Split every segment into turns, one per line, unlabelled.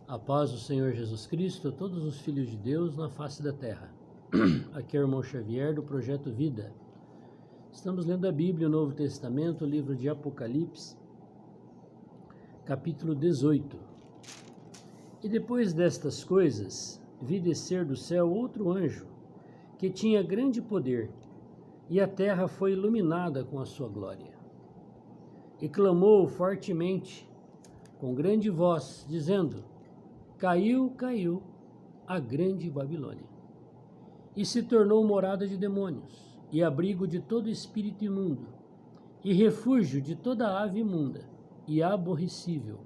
A paz do Senhor Jesus Cristo a todos os filhos de Deus na face da terra. Aqui é o irmão Xavier do Projeto Vida. Estamos lendo a Bíblia, o Novo Testamento, o livro de Apocalipse, capítulo 18. E depois destas coisas, vi descer do céu outro anjo, que tinha grande poder, e a terra foi iluminada com a sua glória. E clamou fortemente, com grande voz, dizendo: Caiu, caiu a grande Babilônia, e se tornou morada de demônios, e abrigo de todo espírito imundo, e refúgio de toda ave imunda e aborrecível,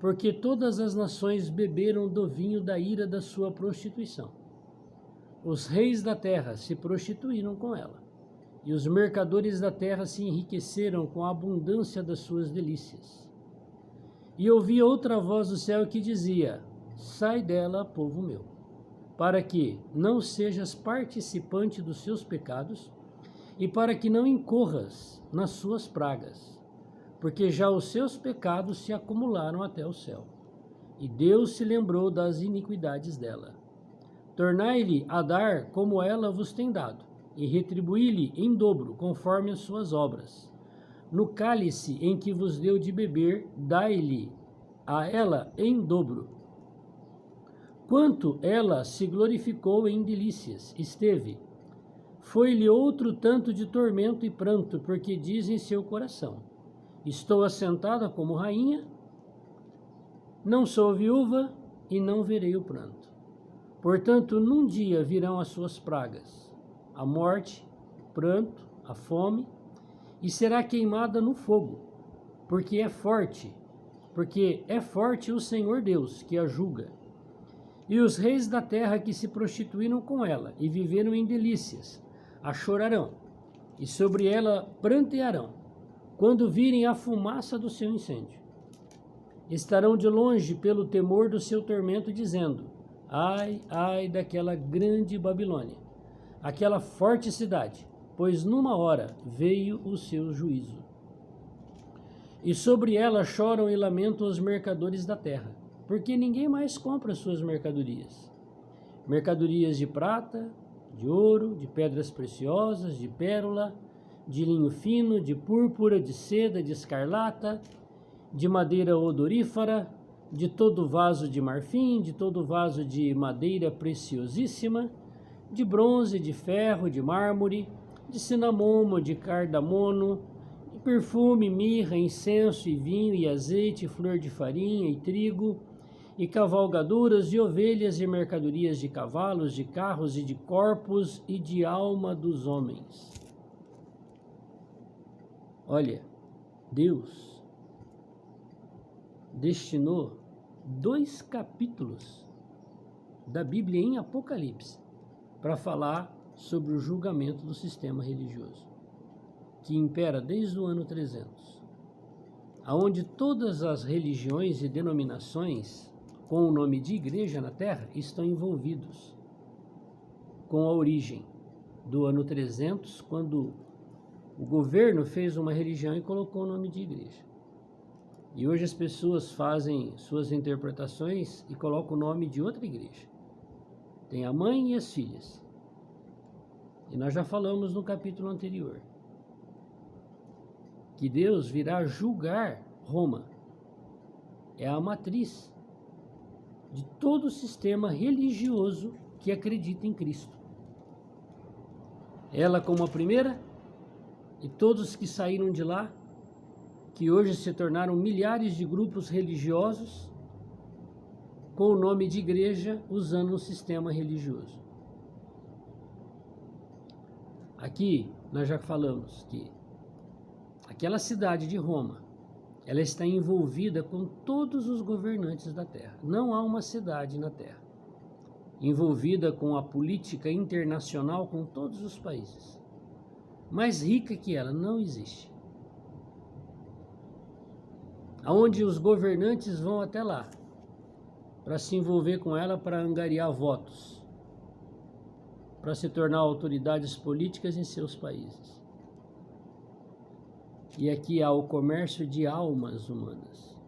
porque todas as nações beberam do vinho da ira da sua prostituição. Os reis da terra se prostituíram com ela, e os mercadores da terra se enriqueceram com a abundância das suas delícias. E ouvi outra voz do céu que dizia: Sai dela, povo meu, para que não sejas participante dos seus pecados, e para que não incorras nas suas pragas, porque já os seus pecados se acumularam até o céu, e Deus se lembrou das iniquidades dela. Tornai-lhe a dar como ela vos tem dado, e retribuí-lhe em dobro, conforme as suas obras. No cálice em que vos deu de beber, dai-lhe a ela em dobro. Quanto ela se glorificou em delícias, esteve, foi-lhe outro tanto de tormento e pranto, porque diz em seu coração: Estou assentada como rainha, não sou viúva e não verei o pranto. Portanto, num dia virão as suas pragas, a morte, o pranto, a fome, e será queimada no fogo, porque é forte o Senhor Deus que a julga. E os reis da terra que se prostituíram com ela e viveram em delícias, a chorarão, e sobre ela prantearão, quando virem a fumaça do seu incêndio. Estarão de longe pelo temor do seu tormento, dizendo: Ai, ai daquela grande Babilônia, aquela forte cidade, pois numa hora veio o seu juízo. E sobre ela choram e lamentam os mercadores da terra, porque ninguém mais compra suas mercadorias. Mercadorias de prata, de ouro, de pedras preciosas, de pérola, de linho fino, de púrpura, de seda, de escarlata, de madeira odorífera, de todo vaso de marfim, de todo vaso de madeira preciosíssima, de bronze, de ferro, de mármore, de cinamomo, de cardamomo, de perfume, mirra, incenso e vinho e azeite, flor de farinha e trigo, e cavalgaduras de ovelhas e mercadorias de cavalos, de carros e de corpos e de alma dos homens. Olha, Deus destinou 2 capítulos da Bíblia em Apocalipse para falar sobre o julgamento do sistema religioso, que impera desde o ano 300, aonde todas as religiões e denominações com o nome de igreja na Terra estão envolvidos com a origem do ano 300, quando o governo fez uma religião e colocou o nome de igreja. E hoje as pessoas fazem suas interpretações e colocam o nome de outra igreja. Tem a mãe e as filhas. E nós já falamos no capítulo anterior que Deus virá julgar Roma. É a matriz de todo o sistema religioso que acredita em Cristo. Ela como a primeira, e todos que saíram de lá, que hoje se tornaram milhares de grupos religiosos com o nome de igreja, usando um sistema religioso. Aqui nós já falamos que aquela cidade de Roma, ela está envolvida com todos os governantes da terra. Não há uma cidade na terra envolvida com a política internacional com todos os países. Mais rica que ela não existe. Aonde os governantes vão até lá para se envolver com ela, para angariar votos, para se tornar autoridades políticas em seus países. E aqui há o comércio de almas humanas.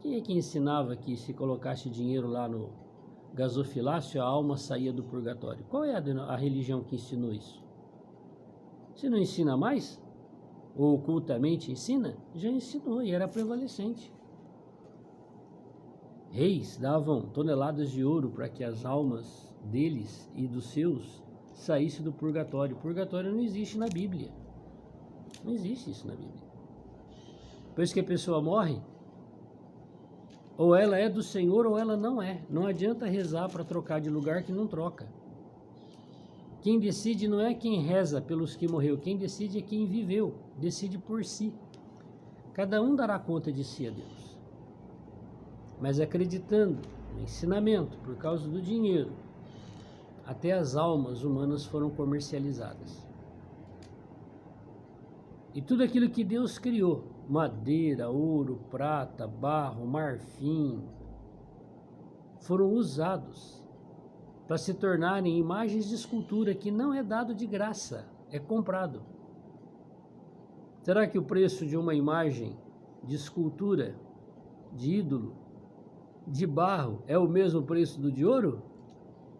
Quem é que ensinava que se colocasse dinheiro lá no gasofilácio, a alma saía do purgatório? Qual é a religião que ensinou isso? Se não ensina mais? Ou ocultamente ensina? Já ensinou e era prevalecente. Reis davam toneladas de ouro para que as almas deles e dos seus saíssem do purgatório. O purgatório não existe na Bíblia. Não existe isso na Bíblia. Depois que a pessoa morre, ou ela é do Senhor ou ela não é. Não adianta rezar para trocar de lugar que não troca. Quem decide não é quem reza pelos que morreu, quem decide é quem viveu, decide por si. Cada um dará conta de si a Deus. Mas acreditando no ensinamento, por causa do dinheiro, até as almas humanas foram comercializadas. E tudo aquilo que Deus criou, madeira, ouro, prata, barro, marfim, foram usados para se tornarem imagens de escultura que não é dado de graça, é comprado. Será que o preço de uma imagem de escultura, de ídolo, de barro, é o mesmo preço do de ouro?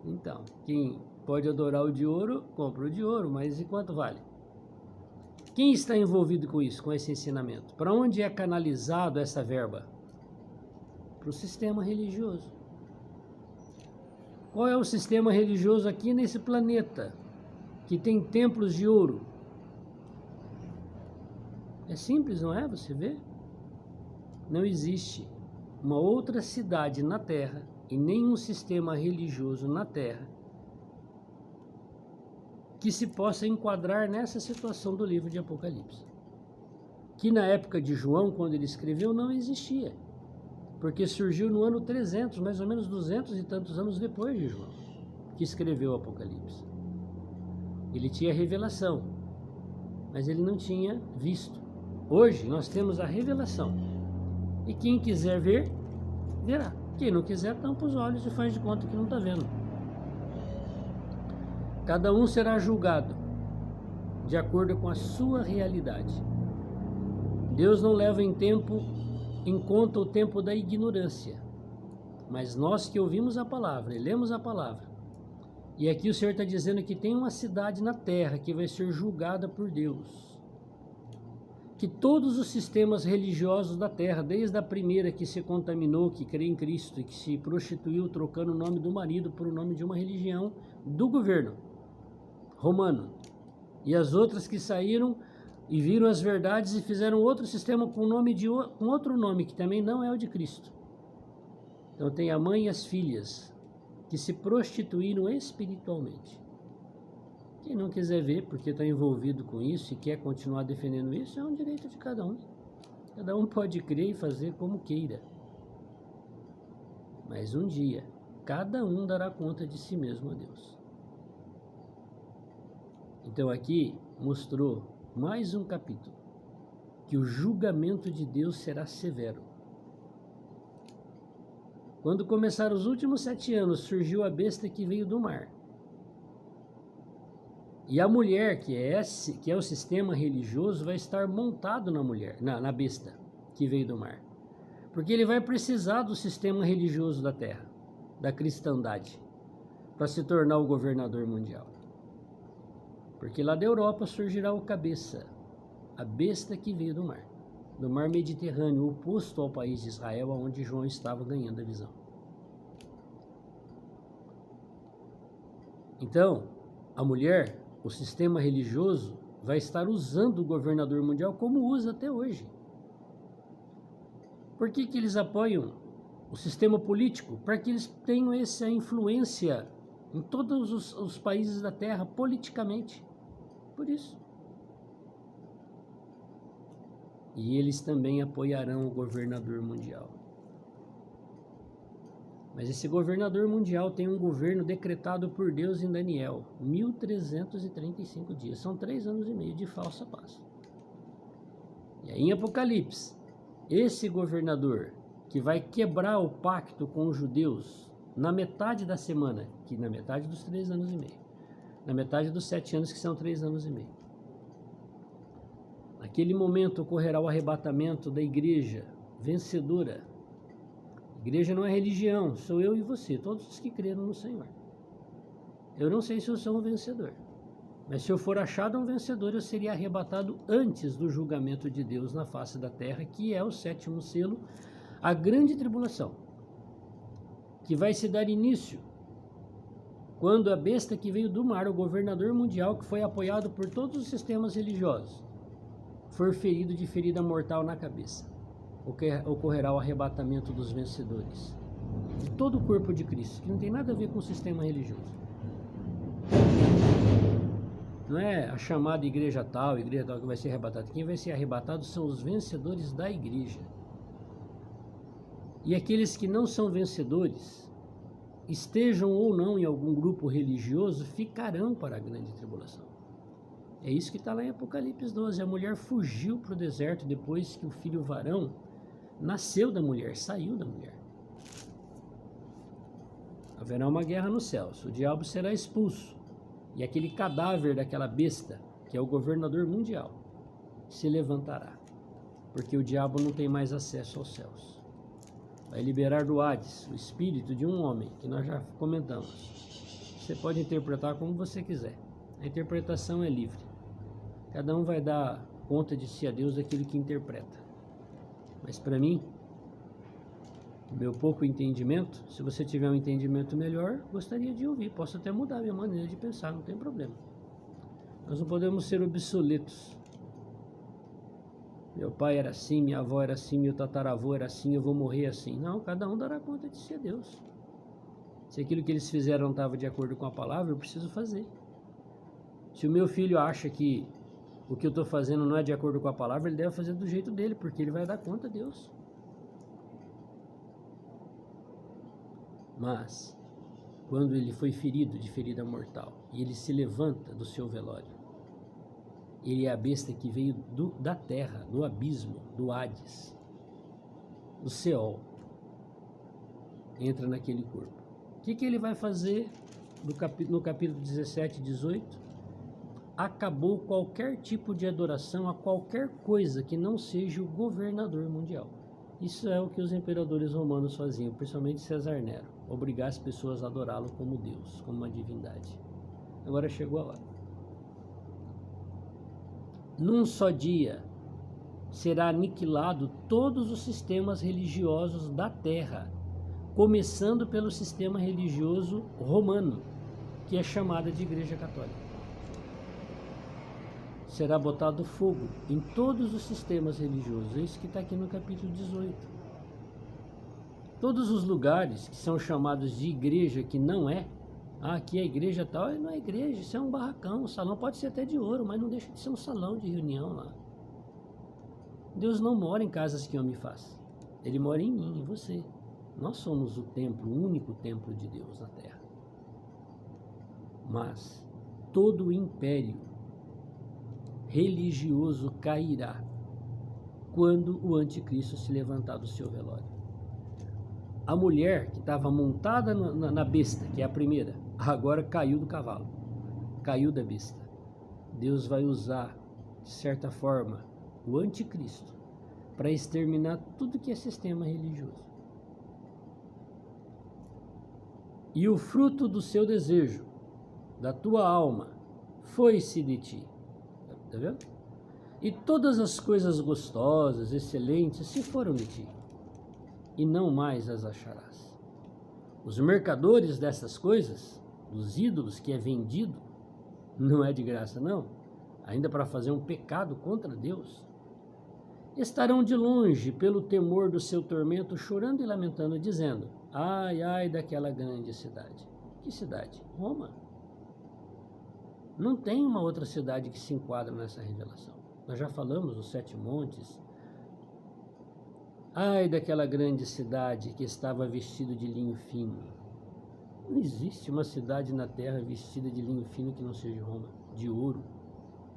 Então, quem pode adorar o de ouro, compra o de ouro, mas e quanto vale? Quem está envolvido com isso, com esse ensinamento? Para onde é canalizado essa verba? Para o sistema religioso. Qual é o sistema religioso aqui nesse planeta que tem templos de ouro? É simples, não é? Você vê? Não existe uma outra cidade na Terra e nenhum sistema religioso na Terra que se possa enquadrar nessa situação do livro de Apocalipse. Que na época de João, quando ele escreveu, não existia. Porque surgiu no ano 300, mais ou menos 200 e tantos anos depois de João, que escreveu o Apocalipse. Ele tinha revelação, mas ele não tinha visto. Hoje nós temos a revelação. E quem quiser ver, verá. Quem não quiser, tampa os olhos e faz de conta que não está vendo. Cada um será julgado de acordo com a sua realidade. Deus não leva em conta o tempo da ignorância. Mas nós que ouvimos a palavra e lemos a palavra, e aqui o Senhor está dizendo que tem uma cidade na terra que vai ser julgada por Deus. Que todos os sistemas religiosos da terra, desde a primeira que se contaminou, que crê em Cristo e que se prostituiu trocando o nome do marido por o nome de uma religião do governo romano, e as outras que saíram e viram as verdades e fizeram outro sistema com outro nome que também não é o de Cristo. Então tem a mãe e as filhas que se prostituíram espiritualmente. Quem não quiser ver porque está envolvido com isso e quer continuar defendendo isso, é um direito de cada um. Cada um pode crer e fazer como queira. Mas um dia, cada um dará conta de si mesmo a Deus. Então aqui mostrou mais um capítulo, que o julgamento de Deus será severo. Quando começaram os últimos 7 anos, surgiu a besta que veio do mar. E a mulher, que é o sistema religioso, vai estar montado na mulher, na besta que veio do mar. Porque ele vai precisar do sistema religioso da terra, da cristandade, para se tornar o governador mundial. Porque lá da Europa surgirá o cabeça, a besta que veio do mar Mediterrâneo, oposto ao país de Israel, onde João estava ganhando a visão. Então, a mulher, o sistema religioso, vai estar usando o governador mundial como usa até hoje. Por que eles apoiam o sistema político? Para que eles tenham essa influência em todos os países da terra, politicamente. Por isso. E eles também apoiarão o governador mundial. Mas esse governador mundial tem um governo decretado por Deus em Daniel, 1335 dias. São 3 anos e meio de falsa paz. E aí em Apocalipse, esse governador que vai quebrar o pacto com os judeus na metade da semana, que na metade dos 3 anos e meio, na metade dos 7 anos, que são 3 anos e meio. Naquele momento ocorrerá o arrebatamento da igreja vencedora Igreja não é religião, sou eu e você, todos os que creram no Senhor. Eu não sei se eu sou um vencedor, mas se eu for achado um vencedor, eu seria arrebatado antes do julgamento de Deus na face da terra, que é o 7º selo, a grande tribulação, que vai se dar início quando a besta que veio do mar, o governador mundial, que foi apoiado por todos os sistemas religiosos, for ferido de ferida mortal na cabeça. Ocorrerá o arrebatamento dos vencedores, de todo o corpo de Cristo, que não tem nada a ver com o sistema religioso. Não é a chamada igreja tal que vai ser arrebatada. Quem vai ser arrebatado são os vencedores da igreja. E aqueles que não são vencedores, estejam ou não em algum grupo religioso, ficarão para a grande tribulação. É isso que está lá em Apocalipse 12. A mulher fugiu para o deserto depois que o filho varão nasceu da mulher, saiu da mulher. Haverá uma guerra nos céus, o diabo será expulso, e aquele cadáver daquela besta, que é o governador mundial, se levantará, porque o diabo não tem mais acesso aos céus. Vai liberar do Hades o espírito de um homem, que nós já comentamos. Você pode interpretar como você quiser, a interpretação é livre. Cada um vai dar conta de si a Deus daquilo que interpreta. Mas para mim, meu pouco entendimento, se você tiver um entendimento melhor, gostaria de ouvir. Posso até mudar a minha maneira de pensar, não tem problema. Nós não podemos ser obsoletos. Meu pai era assim, minha avó era assim, meu tataravô era assim, eu vou morrer assim. Não, cada um dará conta de si a Deus. Se aquilo que eles fizeram não estava de acordo com a palavra, eu preciso fazer. Se o meu filho acha que o que eu estou fazendo não é de acordo com a palavra, ele deve fazer do jeito dele, porque ele vai dar conta a Deus. Mas, quando ele foi ferido de ferida mortal, e ele se levanta do seu velório, ele é a besta que veio da terra, do abismo, do Hades, do Seol, entra naquele corpo. O que ele vai fazer no capítulo 17 e 18? Acabou qualquer tipo de adoração a qualquer coisa que não seja o governador mundial. Isso é o que os imperadores romanos faziam, principalmente César Nero, obrigar as pessoas a adorá-lo como Deus, como uma divindade. Agora chegou a hora. Num só dia será aniquilado todos os sistemas religiosos da terra, começando pelo sistema religioso romano, que é chamada de Igreja Católica. Será botado fogo em todos os sistemas religiosos. É isso que está aqui no capítulo 18. Todos os lugares que são chamados de igreja, que não é, aqui é igreja tal, não é igreja, isso é um barracão, um salão pode ser até de ouro, mas não deixa de ser um salão de reunião lá. Deus não mora em casas que homem faz. Ele mora em mim, em você. Nós somos o templo, o único templo de Deus na terra. Mas todo o império religioso cairá quando o anticristo se levantar do seu velório. A mulher que estava montada na besta, que é a primeira, agora caiu do cavalo, caiu da besta. Deus vai usar, de certa forma, o anticristo para exterminar tudo que é sistema religioso. E o fruto do seu desejo, da tua alma, foi-se de ti. Tá vendo? E todas as coisas gostosas, excelentes, se foram de ti, e não mais as acharás. Os mercadores dessas coisas, dos ídolos que é vendido, não é de graça não, ainda para fazer um pecado contra Deus, estarão de longe pelo temor do seu tormento, chorando e lamentando, dizendo: ai, ai daquela grande cidade. Que cidade? Roma. Não tem uma outra cidade que se enquadra nessa revelação. Nós já falamos dos 7 montes. Ai daquela grande cidade que estava vestida de linho fino. Não existe uma cidade na terra vestida de linho fino que não seja Roma, de ouro.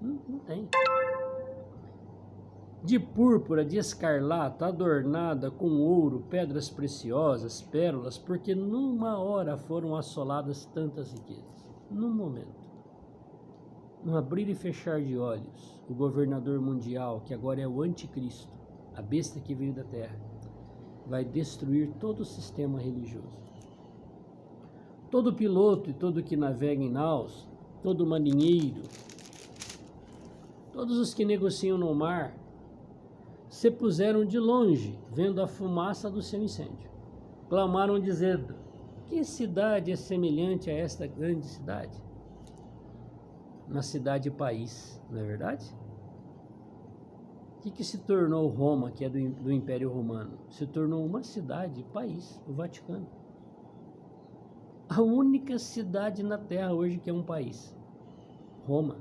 Não tem. De púrpura, de escarlata, adornada com ouro, pedras preciosas, pérolas, porque numa hora foram assoladas tantas riquezas. Num momento. No abrir e fechar de olhos, o governador mundial, que agora é o anticristo, a besta que veio da terra, vai destruir todo o sistema religioso. Todo piloto e todo que navega em naus, todo marinheiro, todos os que negociam no mar, se puseram de longe, vendo a fumaça do seu incêndio. Clamaram dizendo: que cidade é semelhante a esta grande cidade? Uma cidade-país, não é verdade? O que se tornou Roma, que é do Império Romano? Se tornou uma cidade-país, o Vaticano. A única cidade na Terra hoje que é um país. Roma.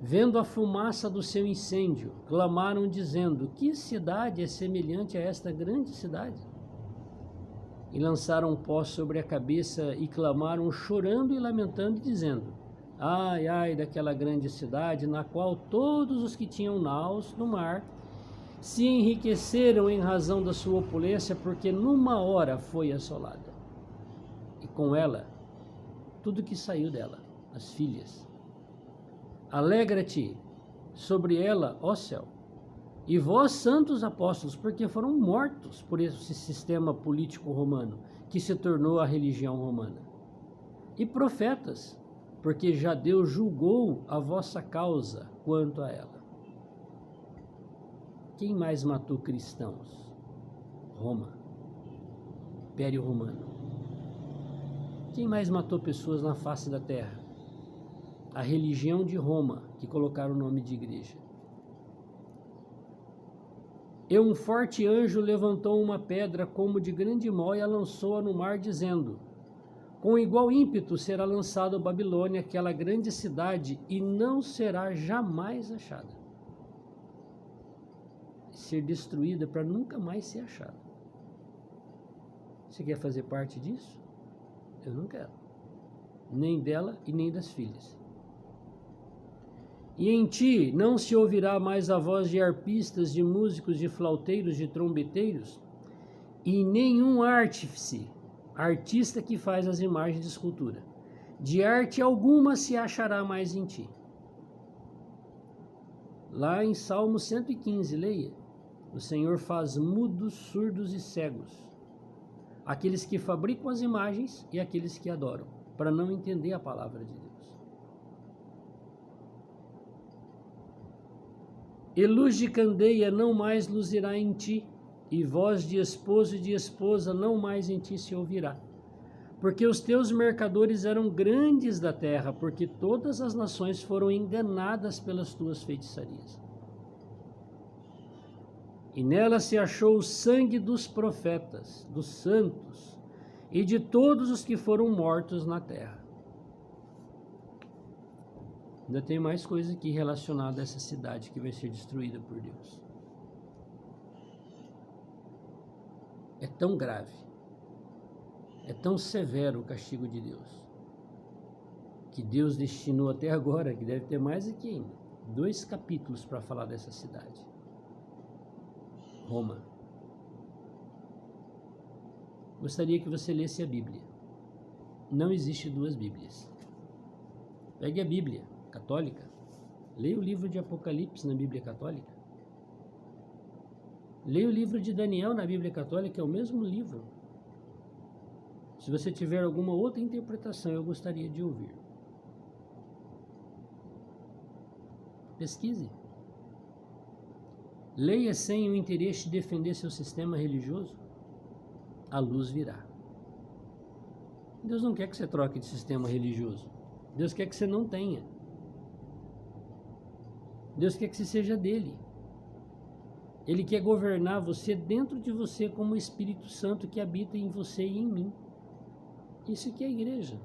Vendo a fumaça do seu incêndio, clamaram dizendo: que cidade é semelhante a esta grande cidade? E lançaram pó sobre a cabeça e clamaram chorando e lamentando, dizendo: ai, ai daquela grande cidade, na qual todos os que tinham naus no mar se enriqueceram em razão da sua opulência, porque numa hora foi assolada. E com ela, tudo que saiu dela, as filhas. Alegra-te sobre ela, ó céu, e vós, santos apóstolos, porque foram mortos por esse sistema político romano, que se tornou a religião romana. E profetas, porque já Deus julgou a vossa causa quanto a ela. Quem mais matou cristãos? Roma, Império Romano. Quem mais matou pessoas na face da terra? A religião de Roma, que colocaram o nome de igreja. E um forte anjo levantou uma pedra como de grande mó e a lançou-a no mar, dizendo: com igual ímpeto será lançada a Babilônia, aquela grande cidade, e não será jamais achada. Ser destruída para nunca mais ser achada. Você quer fazer parte disso? Eu não quero. Nem dela e nem das filhas. E em ti não se ouvirá mais a voz de arpistas, de músicos, de flauteiros, de trombeteiros, e nenhum artífice, artista que faz as imagens de escultura. De arte alguma se achará mais em ti. Lá em Salmo 115, leia. O Senhor faz mudos, surdos e cegos. Aqueles que fabricam as imagens e aqueles que adoram, para não entender a palavra de Deus. E luz de candeia não mais luzirá em ti, e voz de esposo e de esposa não mais em ti se ouvirá. Porque os teus mercadores eram grandes da terra, porque todas as nações foram enganadas pelas tuas feitiçarias. E nela se achou o sangue dos profetas, dos santos, e de todos os que foram mortos na terra. Ainda tem mais coisa aqui relacionada a essa cidade que vai ser destruída por Deus. É tão grave, é tão severo o castigo de Deus, que Deus destinou até agora, que deve ter mais aqui ainda, 2 capítulos para falar dessa cidade. Roma. Gostaria que você lesse a Bíblia. Não existe 2 Bíblias. Pegue a Bíblia católica, leia o livro de Apocalipse na Bíblia católica, leia o livro de Daniel na Bíblia católica, é o mesmo livro. Se você tiver alguma outra interpretação, eu gostaria de ouvir. Pesquise. Leia sem o interesse de defender seu sistema religioso. A luz virá. Deus não quer que você troque de sistema religioso. Deus quer que você não tenha. Deus quer que você seja dele. Ele quer governar você dentro de você como o Espírito Santo que habita em você e em mim. Isso que é a igreja.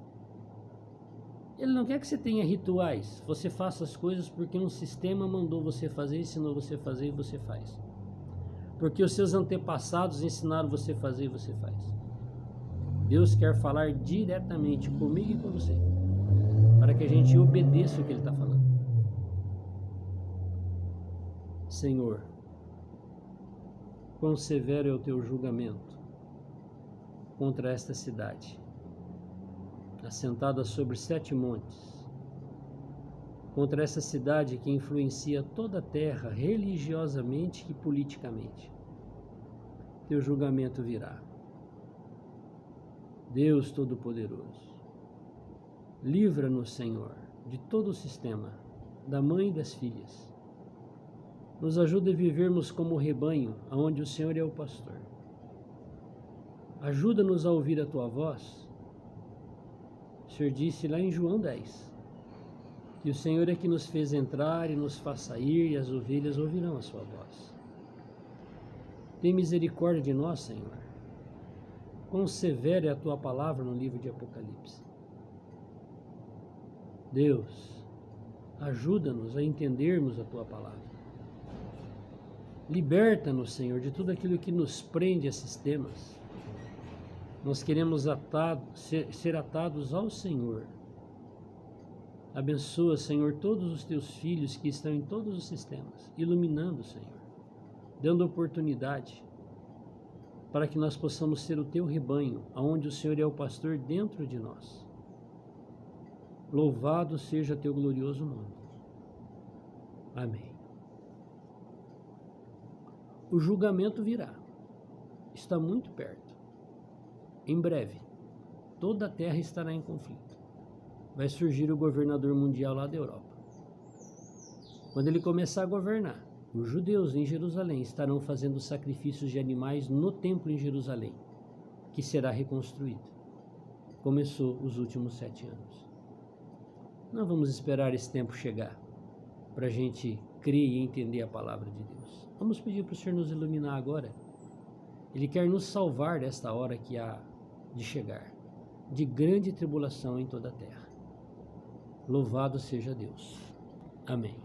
Ele não quer que você tenha rituais. Você faça as coisas porque um sistema mandou você fazer, ensinou você a fazer e você faz. Porque os seus antepassados ensinaram você a fazer e você faz. Deus quer falar diretamente comigo e com você, para que a gente obedeça o que Ele está falando. Senhor, quão severo é o teu julgamento contra esta cidade, assentada sobre 7 montes, contra essa cidade que influencia toda a terra religiosamente e politicamente. teu julgamento virá. Deus Todo-Poderoso, livra-nos, Senhor, de todo o sistema, da mãe e das filhas. Nos ajuda a vivermos como rebanho, onde o Senhor é o pastor. Ajuda-nos a ouvir a tua voz. O Senhor disse lá em João 10, que o Senhor é que nos fez entrar e nos faz sair, e as ovelhas ouvirão a sua voz. Tem misericórdia de nós, Senhor. Quão severa é a tua palavra no livro de Apocalipse. Deus, ajuda-nos a entendermos a tua palavra. Liberta-nos, Senhor, de tudo aquilo que nos prende a sistemas. Nós queremos ser atados ao Senhor. Abençoa, Senhor, todos os teus filhos que estão em todos os sistemas, iluminando, Senhor, dando oportunidade para que nós possamos ser o teu rebanho, aonde o Senhor é o pastor dentro de nós. Louvado seja teu glorioso nome. Amém. O julgamento virá. Está muito perto. Em breve, toda a terra estará em conflito. Vai surgir o governador mundial lá da Europa. Quando ele começar a governar, os judeus em Jerusalém estarão fazendo sacrifícios de animais no templo em Jerusalém, que será reconstruído. Começou os últimos 7 anos. Não vamos esperar esse tempo chegar para a gente crer e entender a palavra de Deus. Vamos pedir para o Senhor nos iluminar agora. Ele quer nos salvar desta hora que há de chegar, de grande tribulação em toda a terra. Louvado seja Deus. Amém.